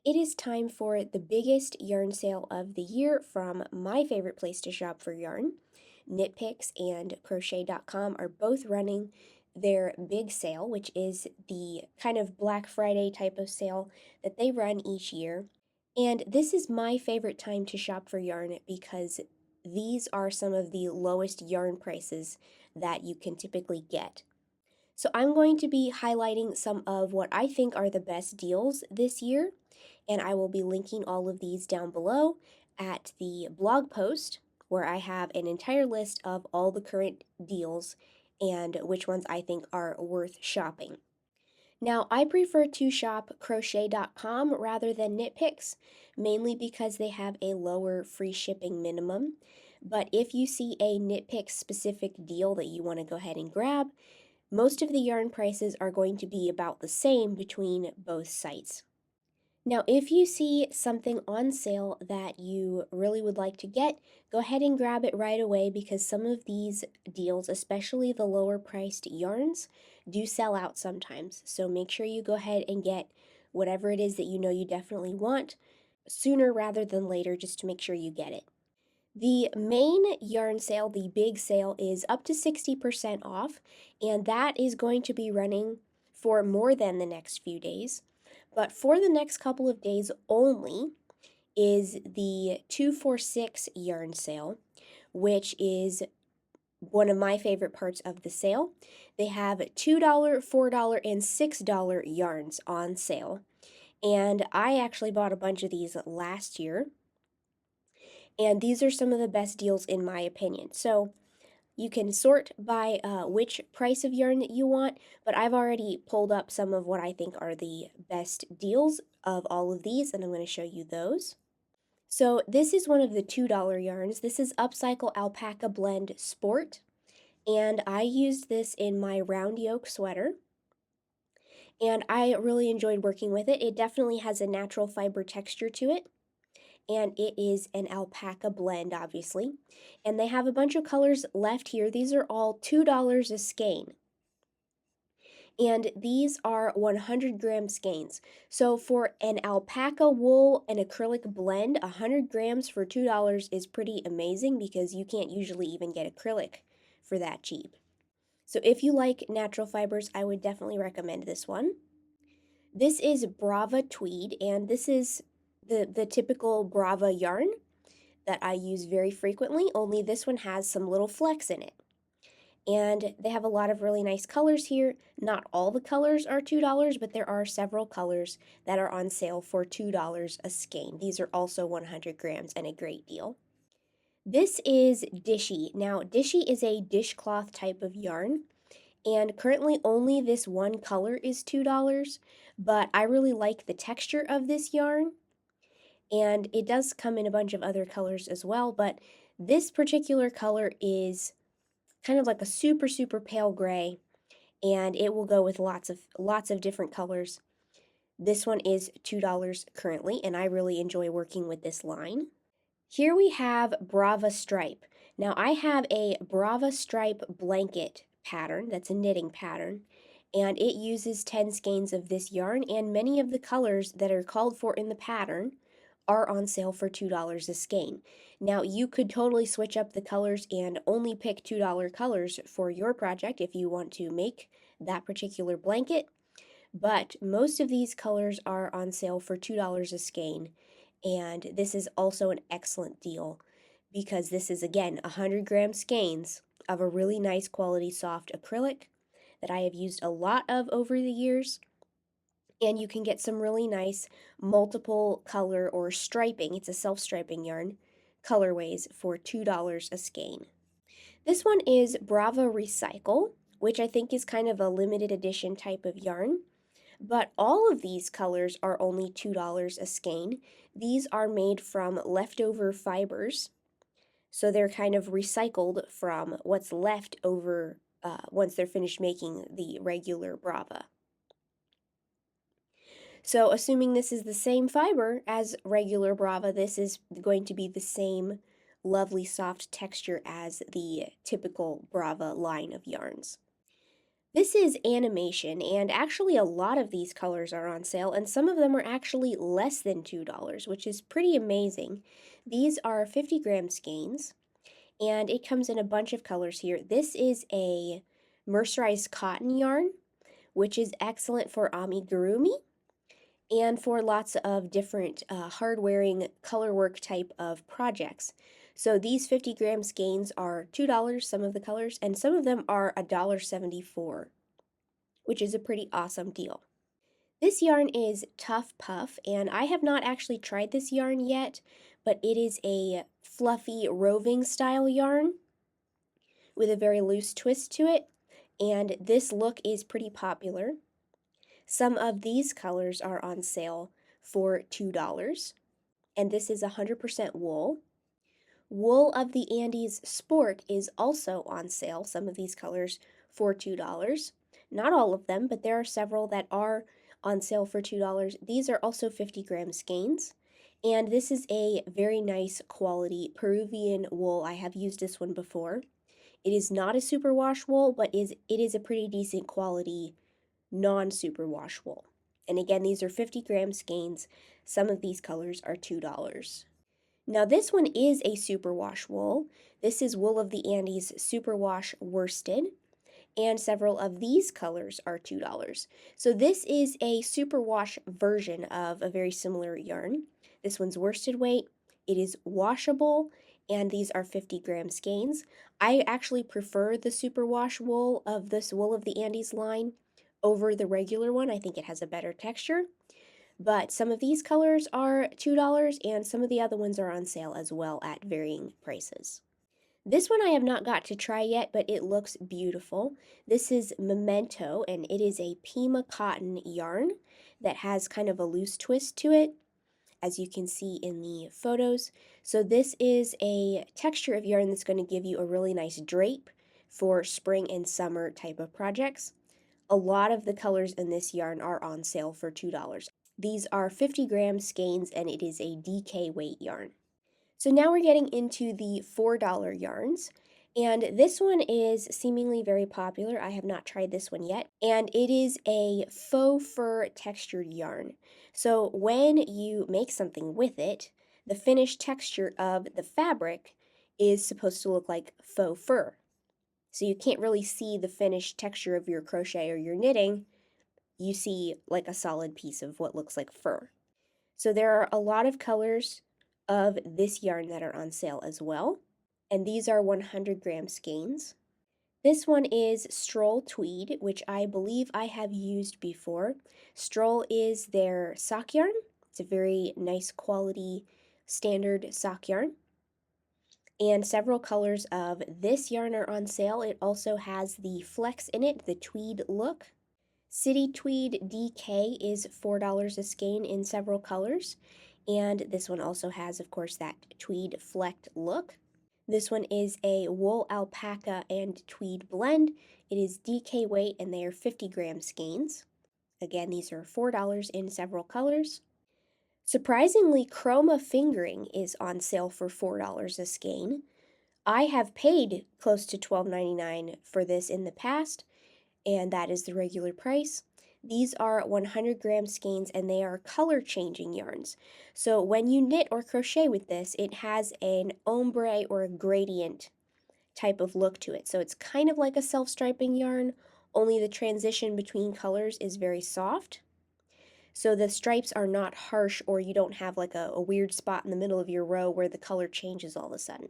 It is time for the biggest yarn sale of the year from my favorite place to shop for yarn. Knitpicks and Crochet.com are both running their big sale, which is the kind of Black Friday type of sale that they run each year. And this is my favorite time to shop for yarn because these are some of the lowest yarn prices that you can typically get. So I'm going to be highlighting some of what I think are the best deals this year, and I will be linking all of these down below at the blog post where I have an entire list of all the current deals and which ones I think are worth shopping. Now, I prefer to shop Crochet.com rather than Knitpicks, mainly because they have a lower free shipping minimum. But if you see a Knitpicks specific deal that you want to go ahead and grab, most of the yarn prices are going to be about the same between both sites. Now, if you see something on sale that you really would like to get, go ahead and grab it right away because some of these deals, especially the lower priced yarns, do sell out sometimes. So make sure you go ahead and get whatever it is that you know you definitely want sooner rather than later, just to make sure you get it. The main yarn sale, the big sale, is up to 60% off, and that is going to be running for more than the next few days. But for the next couple of days only is the 246 yarn sale, which is one of my favorite parts of the sale. They have $2, $4, and $6 yarns on sale. And I actually bought a bunch of these last year. And these are some of the best deals in my opinion. So you can sort by which price of yarn that you want, but I've already pulled up some of what I think are the best deals of all of these, and I'm going to show you those. So this is one of the $2 yarns. This is Upcycle Alpaca Blend Sport, and I used this in my round yoke sweater, and I really enjoyed working with it. It definitely has a natural fiber texture to it, and it is an alpaca blend, obviously. And they have a bunch of colors left here. These are all $2 a skein. And these are 100-gram skeins. So for an alpaca wool and acrylic blend, 100 grams for $2 is pretty amazing because you can't usually even get acrylic for that cheap. So if you like natural fibers, I would definitely recommend this one. This is Brava Tweed, and this is the typical Brava yarn that I use very frequently, only this one has some little flecks in it. And they have a lot of really nice colors here. Not all the colors are $2, but there are several colors that are on sale for $2 a skein. These are also 100 grams and a great deal. This is Dishy. Now, Dishy is a dishcloth type of yarn, and currently only this one color is $2, but I really like the texture of this yarn. And it does come in a bunch of other colors as well, but this particular color is kind of like a super, super pale gray, and it will go with lots of different colors. This one is $2 currently, and I really enjoy working with this line. Here we have Brava Stripe. Now I have a Brava Stripe blanket pattern, that's a knitting pattern, and it uses 10 skeins of this yarn, and many of the colors that are called for in the pattern are on sale for $2 a skein. Now, you could totally switch up the colors and only pick $2 colors for your project if you want to make that particular blanket, but most of these colors are on sale for $2 a skein, and this is also an excellent deal because this is, again, 100-gram skeins of a really nice quality soft acrylic that I have used a lot of over the years. And you can get some really nice multiple color or striping, it's a self-striping yarn, colorways for $2 a skein. This one is Brava Recycle, which I think is kind of a limited edition type of yarn, but all of these colors are only $2 a skein. These are made from leftover fibers, so they're kind of recycled from what's left over once they're finished making the regular Brava. So assuming this is the same fiber as regular Brava, this is going to be the same lovely soft texture as the typical Brava line of yarns. This is animation, and actually a lot of these colors are on sale, and some of them are actually less than $2, which is pretty amazing. These are 50-gram skeins, and it comes in a bunch of colors here. This is a mercerized cotton yarn, which is excellent for amigurumi and for lots of different hard-wearing color work type of projects. So these 50-gram skeins are $2, some of the colors, and some of them are $1.74, which is a pretty awesome deal. This yarn is Tough Puff, and I have not actually tried this yarn yet, but it is a fluffy roving style yarn with a very loose twist to it, and this look is pretty popular. Some of these colors are on sale for $2, and this is 100% wool. Wool of the Andes Sport is also on sale, some of these colors for $2. Not all of them, but there are several that are on sale for $2. These are also 50-gram skeins, and this is a very nice quality Peruvian wool. I have used this one before. It is not a superwash wool, but it is a pretty decent quality non-superwash wool. And again, these are 50-gram skeins. Some of these colors are $2. Now this one is a superwash wool. This is Wool of the Andes Superwash Worsted, and several of these colors are $2. So this is a superwash version of a very similar yarn. This one's worsted weight. It is washable, and these are 50-gram skeins. I actually prefer the superwash wool of this Wool of the Andes line over the regular one. I think it has a better texture. But some of these colors are $2, and some of the other ones are on sale as well at varying prices. This one I have not got to try yet, but it looks beautiful. This is Momento, and it is a Prima cotton yarn that has kind of a loose twist to it, as you can see in the photos. So this is a texture of yarn that's going to give you a really nice drape for spring and summer type of projects. A lot of the colors in this yarn are on sale for $2. These are 50-gram skeins, and it is a DK weight yarn. So now we're getting into the $4 yarns, and this one is seemingly very popular. I have not tried this one yet, and it is a faux fur textured yarn. So when you make something with it, the finished texture of the fabric is supposed to look like faux fur. So you can't really see the finished texture of your crochet or your knitting. You see like a solid piece of what looks like fur. So there are a lot of colors of this yarn that are on sale as well, and these are 100-gram skeins. This one is Stroll Tweed, which I believe I have used before. Stroll is their sock yarn. It's a very nice quality standard sock yarn. And several colors of this yarn are on sale. It also has the flex in it, the tweed look. City Tweed DK is $4 a skein in several colors, and this one also has, of course, that tweed flecked look. This one is a wool alpaca and tweed blend. It is DK weight, and they are 50-gram skeins. Again, these are $4 in several colors. Surprisingly, Chroma Fingering is on sale for $4 a skein. I have paid close to $12.99 for this in the past, and that is the regular price. These are 100-gram skeins, and they are color changing yarns. So when you knit or crochet with this, it has an ombre or a gradient type of look to it. So it's kind of like a self-striping yarn, only the transition between colors is very soft. So the stripes are not harsh, or you don't have like a weird spot in the middle of your row where the color changes all of a sudden.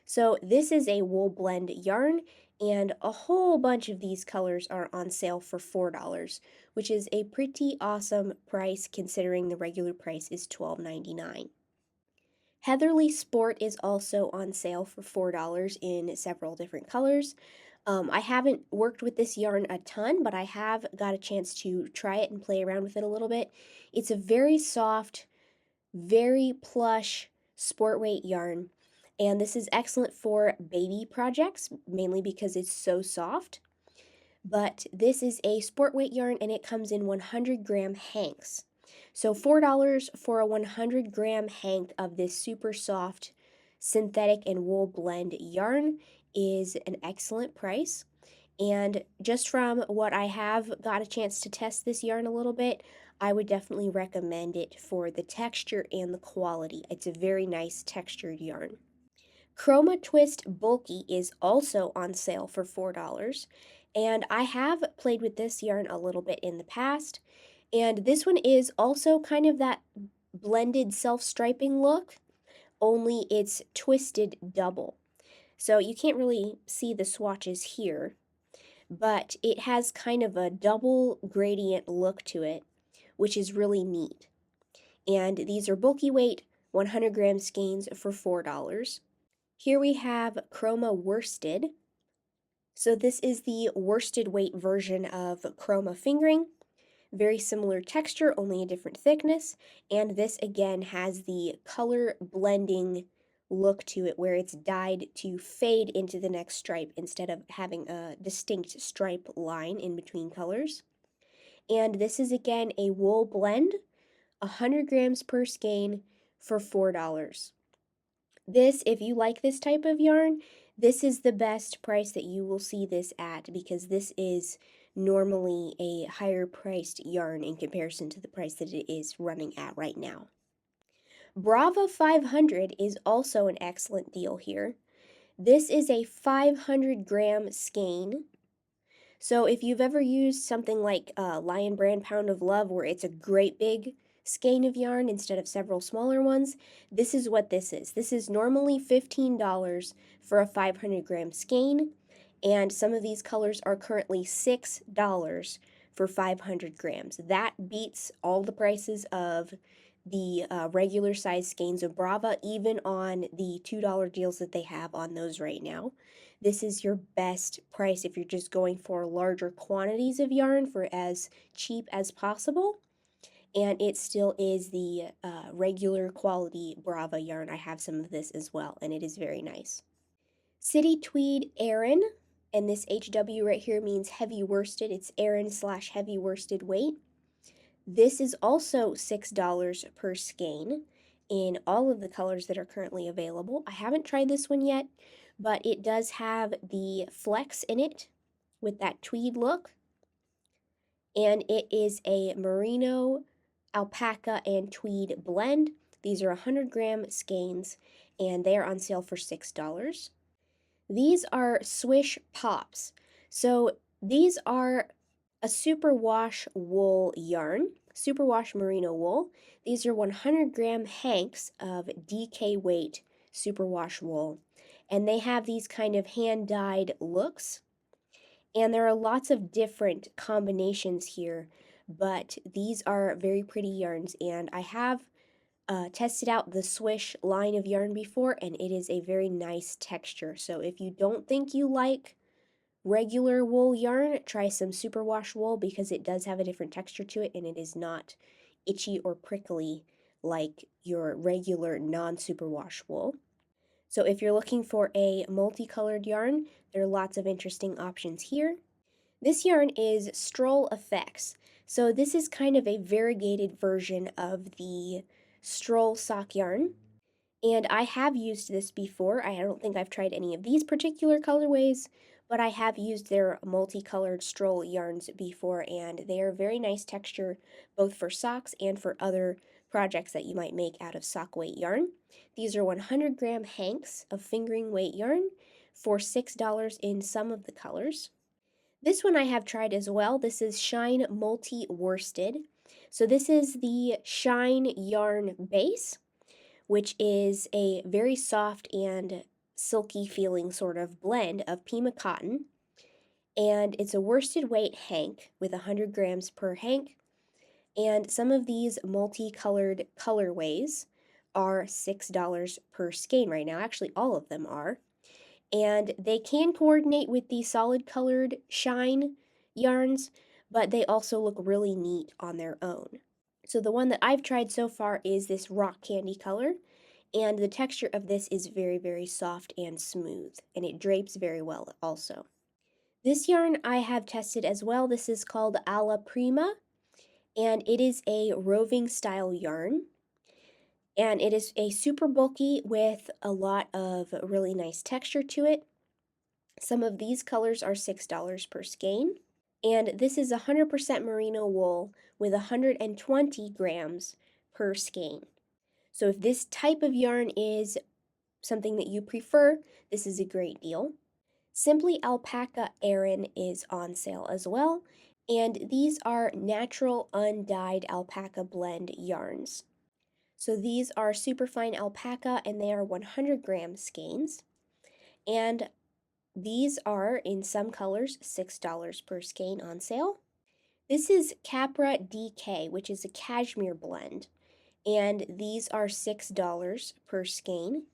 So this is a wool blend yarn, and a whole bunch of these colors are on sale for $4, which is a pretty awesome price considering the regular price is $12.99. Heatherly Sport is also on sale for $4 in several different colors. I haven't worked with this yarn a ton, but I have got a chance to try it and play around with it a little bit. It's a very soft, very plush sport weight yarn, and this is excellent for baby projects, mainly because it's so soft. But this is a sport weight yarn, and it comes in 100-gram hanks. So $4 for a 100-gram hank of this super soft synthetic and wool blend yarn is an excellent price. And just from what I have got a chance to test this yarn a little bit, I would definitely recommend it for the texture and the quality. It's a very nice textured yarn. Chroma Twist Bulky is also on sale for $4, and I have played with this yarn a little bit in the past, and this one is also kind of that blended self-striping look, only it's twisted double. So you can't really see the swatches here, but it has kind of a double gradient look to it, which is really neat. And these are bulky weight 100 gram skeins for $4. Here we have Chroma Worsted. So this is the worsted weight version of Chroma Fingering. Very similar texture, only a different thickness. And this again has the color blending look to it where it's dyed to fade into the next stripe instead of having a distinct stripe line in between colors. And this is again a wool blend, 100 grams per skein for $4. This, if you like this type of yarn, this is the best price that you will see this at because this is normally a higher priced yarn in comparison to the price that it is running at right now. Brava 500 is also an excellent deal here. This is a 500 gram skein. So if you've ever used something like Lion Brand Pound of Love where it's a great big skein of yarn instead of several smaller ones, this is what this is. This is normally $15 for a 500 gram skein, and some of these colors are currently $6 for 500 grams. That beats all the prices of the regular size skeins of Brava, even on the $2 deals that they have on those right now. This is your best price if you're just going for larger quantities of yarn for as cheap as possible. And it still is the regular quality Brava yarn. I have some of this as well, and it is very nice. City Tweed Aran, and this HW right here means heavy worsted. It's Aran/heavy worsted weight. This is also $6 per skein in all of the colors that are currently available. I haven't tried this one yet, but it does have the flex in it with that tweed look. And it is a merino, alpaca, and tweed blend. These are 100 gram skeins, and they are on sale for $6. These are Swish Pops. So these are a superwash wool yarn, superwash merino wool. These are 100 gram hanks of DK weight superwash wool, and they have these kind of hand dyed looks. And there are lots of different combinations here, but these are very pretty yarns, and I have tested out the Swish line of yarn before, and it is a very nice texture. So if you don't think you like regular wool yarn, try some superwash wool because it does have a different texture to it, and it is not itchy or prickly like your regular non-superwash wool. So if you're looking for a multicolored yarn, there are lots of interesting options here. This yarn is Stroll Effects. So this is kind of a variegated version of the Stroll sock yarn. And I have used this before. I don't think I've tried any of these particular colorways, but I have used their multicolored Stroll yarns before, and they are very nice texture both for socks and for other projects that you might make out of sock weight yarn. These are 100 gram hanks of fingering weight yarn for $6 in some of the colors. This one I have tried as well. This is Shine Multi Worsted. So this is the Shine yarn base, which is a very soft and silky feeling sort of blend of Prima cotton. And it's a worsted weight hank with 100 grams per hank. And some of these multicolored colorways are $6 per skein right now. Actually, all of them are. And they can coordinate with the solid colored Shine yarns, but they also look really neat on their own. So the one that I've tried so far is this rock candy color, and the texture of this is very, very soft and smooth, and it drapes very well also. This yarn I have tested as well. This is called Prima, and it is a roving style yarn. And it is a super bulky with a lot of really nice texture to it. Some of these colors are $6 per skein, and this is 100% merino wool with 120 grams per skein. So if this type of yarn is something that you prefer, this is a great deal. Simply Alpaca Aran is on sale as well, and these are natural undyed alpaca blend yarns. So these are superfine alpaca and they are 100-gram skeins, and these are in some colors $6 per skein on sale. This is Capra DK, which is a cashmere blend, and these are $6 per skein.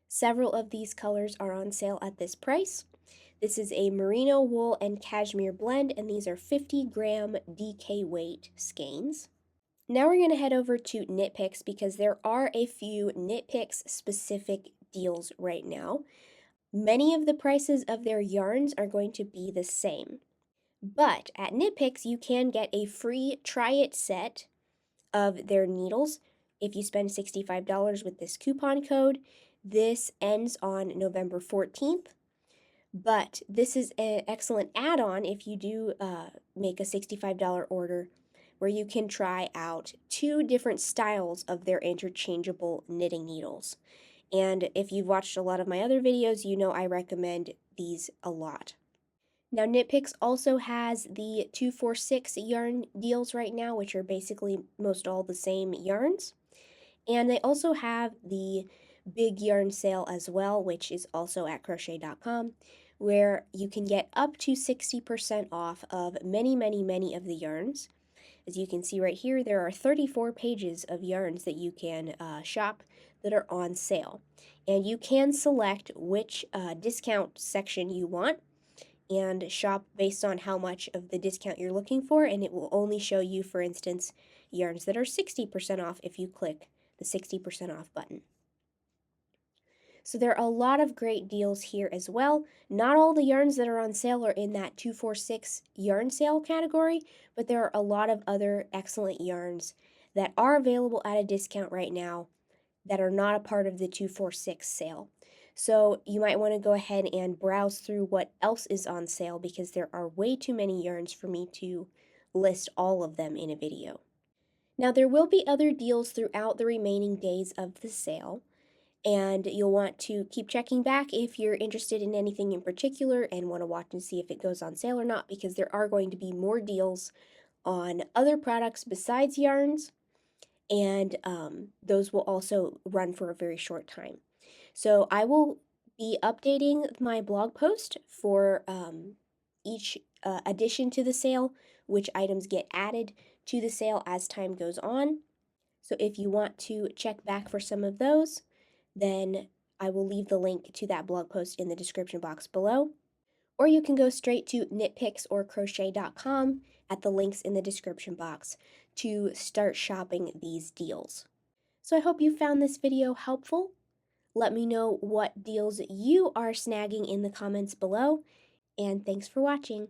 Several of these colors are on sale at this price. This is a merino wool and cashmere blend, and these are 50-gram DK weight skeins. Now we're going to head over to Nitpicks because there are a few Nitpicks specific deals right now. Many of the prices of their yarns are going to be the same, but at Nitpicks you can get a free try it set of their needles if you spend $65 with this coupon code. This ends on November 14th. But this is an excellent add-on if you do make a $65 order where you can try out 2 different styles of their interchangeable knitting needles. And if you've watched a lot of my other videos, you know I recommend these a lot. Now Nitpicks also has the 246 yarn deals right now, which are basically most all the same yarns. And they also have the big yarn sale as well, which is also at Crochet.com, where you can get up to 60% off of many of the yarns. As you can see right here, there are 34 pages of yarns that you can shop that are on sale. And you can select which discount section you want and shop based on how much of the discount you're looking for, and it will only show you, for instance, yarns that are 60% off if you click the 60% off button. So there are a lot of great deals here as well. Not all the yarns that are on sale are in that 246 yarn sale category, but there are a lot of other excellent yarns that are available at a discount right now that are not a part of the 246 sale. So you might want to go ahead and browse through what else is on sale because there are way too many yarns for me to list all of them in a video. Now there will be other deals throughout the remaining days of the sale, and you'll want to keep checking back if you're interested in anything in particular and want to watch and see if it goes on sale or not, because there are going to be more deals on other products besides yarns, and those will also run for a very short time. So I will be updating my blog post for each addition to the sale, which items get added to the sale as time goes on. So if you want to check back for some of those, then I will leave the link to that blog post in the description box below. Or you can go straight to KnitPicks or Crochet.com at the links in the description box to start shopping these deals. So I hope you found this video helpful. Let me know what deals you are snagging in the comments below, and thanks for watching.